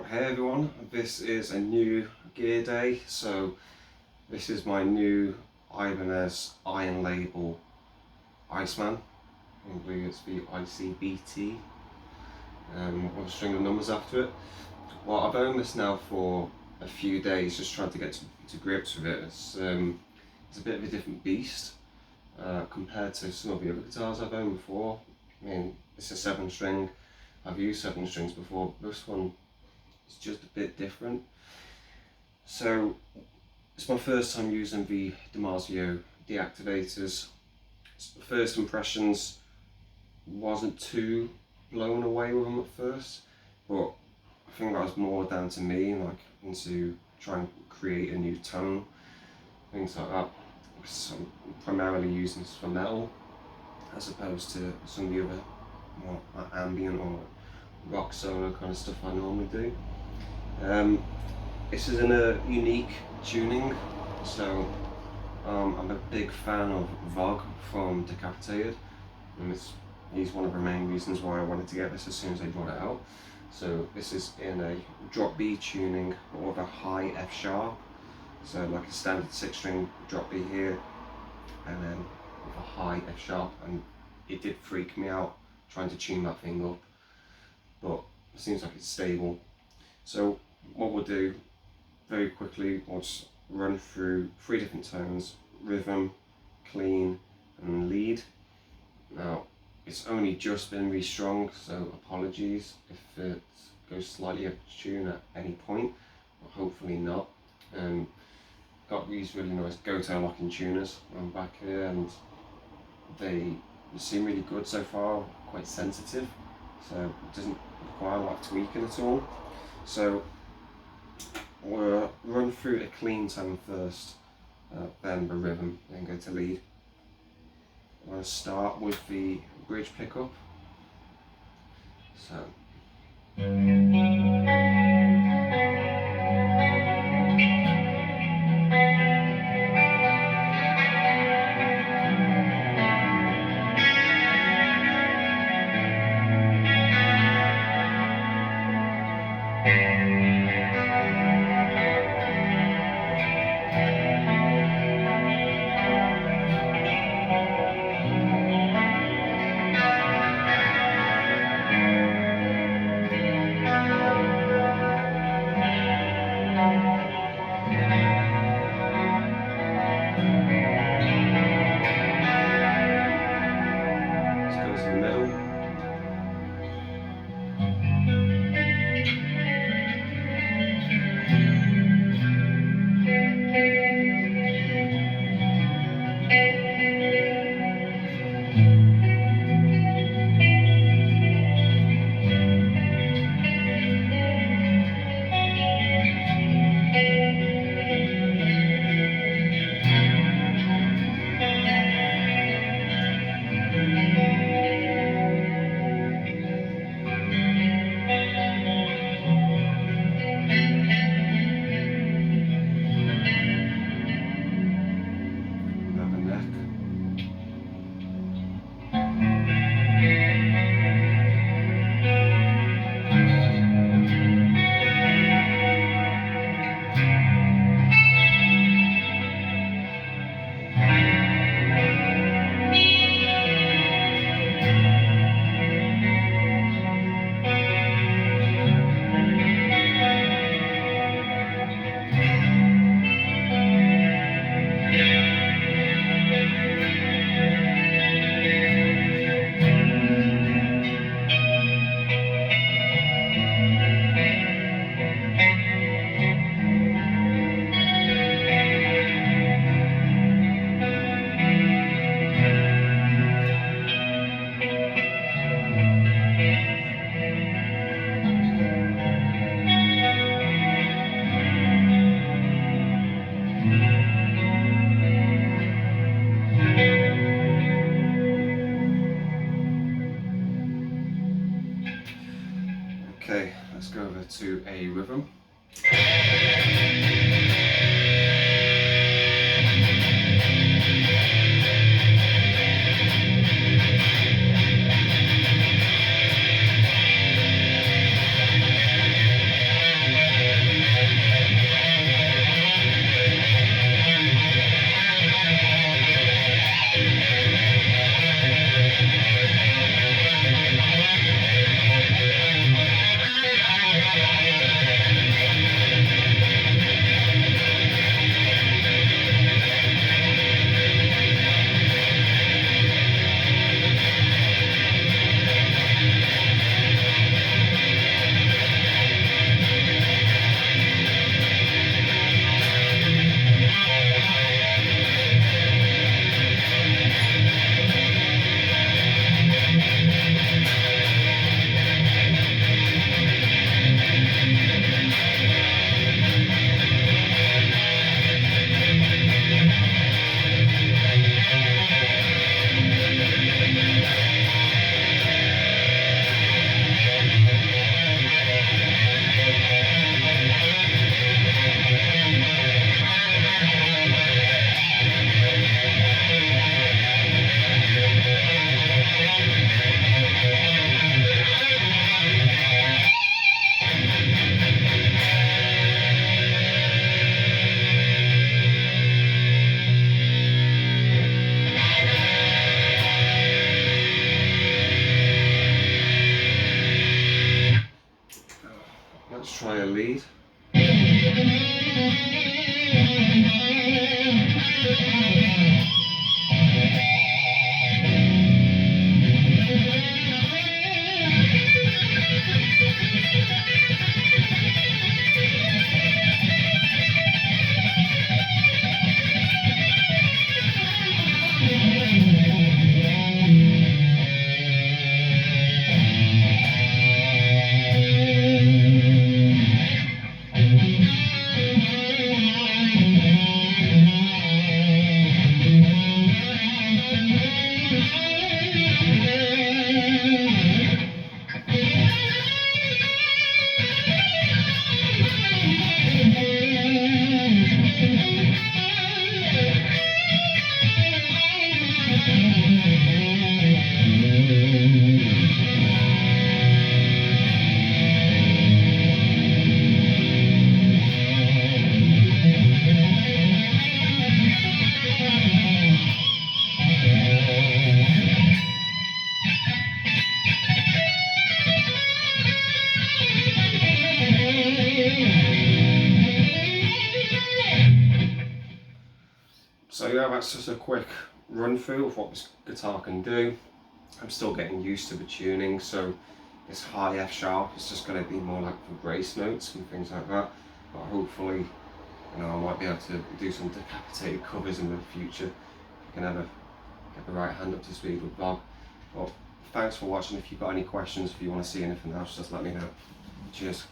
Hey everyone, this is a new gear day, so this is my new Ibanez iron label Iceman. I believe it's the ICBT with a string of numbers after it. Well, I've owned this now for a few days, just trying to get to grips with it. It's a bit of a different beast compared to some of the other guitars I've owned before. I mean, it's a 7-string. I've used 7 strings before, but this one is just a bit different. So it's my first time using the dimarzio deactivators. The first impressions wasn't too blown away with them at first, but I think that was more down to me, and to try and create a new tone, things like that. Because I'm primarily using this for metal, as opposed to some of the other more ambient or rock solo kind of stuff I normally do. This is in a unique tuning, so I'm a big fan of Vogue from Decapitated, and he's one of the main reasons why I wanted to get this as soon as they brought it out. So this is in a drop B tuning, but with a high F sharp, so like a standard 6-string drop B here, and then with a high F sharp, and it did freak me out trying to tune that thing up, but it seems like it's stable. So what we'll do very quickly, we'll just run through 3 different tones: rhythm, clean, and lead. Now it's only just been restrung, so apologies if it goes slightly out of tune at any point, but hopefully not. Got these really nice go-to locking tuners on back here, and they seem really good so far, quite sensitive, so it doesn't require a lot of tweaking at all. So we'll run through a clean tone first, then the rhythm, then go to lead. I'm going to start with the bridge pickup. So okay, let's go over to a rhythm. try a lead. So yeah, that's just a quick run through of what this guitar can do. I'm still getting used to the tuning, so this high F sharp is just going to be more like for grace notes and things like that. But hopefully, you know, I might be able to do some decapitated covers in the future if I can ever get the right hand up to speed with Bob. But thanks for watching. If you've got any questions, if you want to see anything else, just let me know. Cheers.